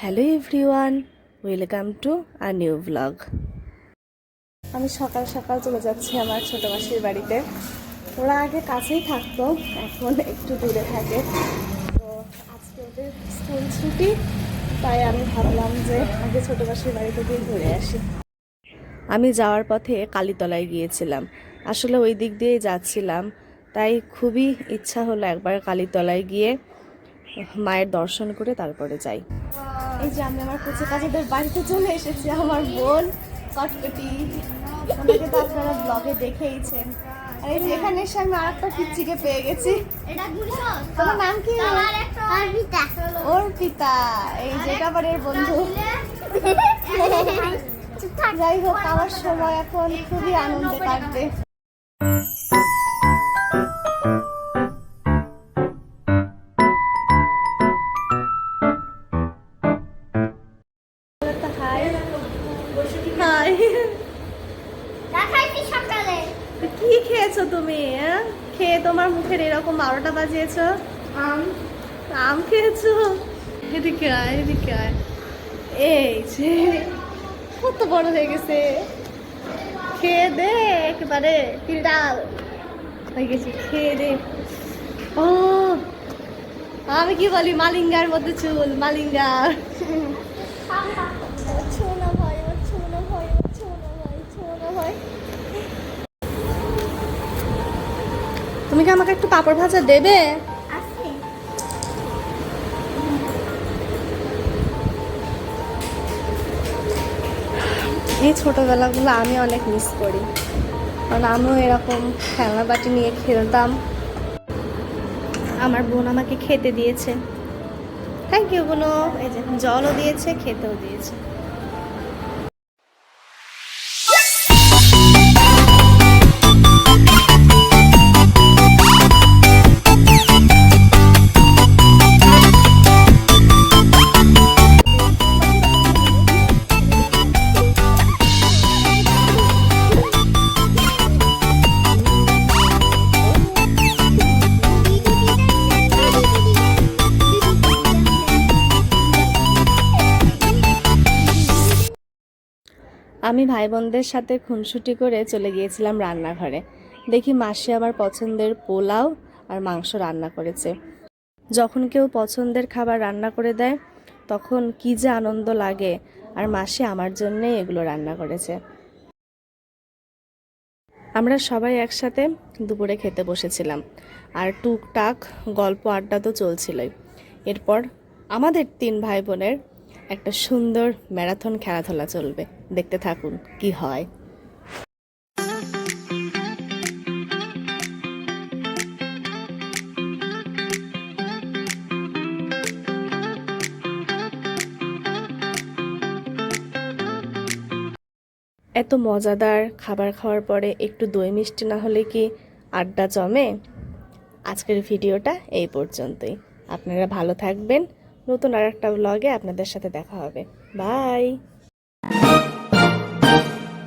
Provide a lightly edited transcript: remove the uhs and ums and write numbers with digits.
Hello everyone, welcome to a new blog. আমি সকাল সকাল চলে যাচ্ছি আমার ছোটো মাসির বাড়িতে। ওরা আগে কাছেই থাকতো, এখন একটু দূরে থাকে। তো আজকে ওদের স্কুল ছুটি, তাই আমি ভাবলাম যে আগে ছোটো মাসির বাড়িতে গিয়ে ঘুরে আসি। আমি যাওয়ার পথে কালীতলায় গিয়েছিলাম, আসলে ওই দিক দিয়েই যাচ্ছিলাম, তাই খুবই ইচ্ছা হলো একবার কালীতলায় গিয়ে মায়ের দর্শন করে তারপরে যাই। এই যে আমি আমার কুচি কাজিদের বাড়িতে চলে এসেছি। আমার বোন কটকটি, ওনাকে তো আপনারা ব্লগে দেখেইছেন। আর এই যে এখানে এসে আমি আর একটা পিচ্চিকে পেয়ে গেছি। তোমার নাম কি? অর্পিতা। এই যে এটা আমার এর বন্ধু। যাই হোক, আমার সময় এখন খুবই আনন্দে কাটবে। কি খেয়েছো তুমি? খেয়ে তোমার মুখের এরকম 12টা বাজিয়েছো? আম খেয়েছো? এদিকে আয়, এদিকে আয়। এই যে কত বড় হয়ে গেছে, খেয়ে দে একেবারে তিলডাল হয়ে গেছে, খেয়ে দে। ও আমি কি বলি, মালিঙ্গার মধ্যে চুল, মালিঙ্গার। ছোনা ভাই, ছোনা ভাই, ছোনা ভাই, ছোনা ভাই। তুমি কি আমাকে একটু পাপড় ভাজা দেবে? এই ছোটোবেলাগুলো আমি অনেক মিস করি, কারণ আমিও এরকম খেলনা বাটি নিয়ে খেলতাম। আমার বোন আমাকে খেতে দিয়েছে, থ্যাংক ইউ বোনো। এই যে জলও দিয়েছে, খেতেও দিয়েছে। আমি ভাই বোনদের সাথে খুনসুটি করে চলে গিয়েছিলাম রান্নাঘরে। দেখি মাসি আমার পছন্দের পোলাও আর মাংস রান্না করেছে। যখন কেউ পছন্দের খাবার রান্না করে দেয় তখন কি যে আনন্দ লাগে, আর মাসি আমার জন্যেই এগুলো রান্না করেছে। আমরা সবাই একসাথে দুপুরে খেতে বসেছিলাম, আর টুকটাক গল্প আড্ডা তো চলছিলই। এরপর আমাদের 3 ভাই বোনের একটা সুন্দর ম্যারাথন খেলাধুলা চলবে, দেখতে থাকুন কি হয়। এত মজাদার খাবার খাওয়ার পরে একটু দই মিষ্টি না হলে কি আড্ডা জমে? আজকের ভিডিওটা এই পর্যন্তই। আপনারা ভালো থাকবেন, নতুন আর একটা ব্লগে আপনাদের সাথে দেখা হবে। বাই।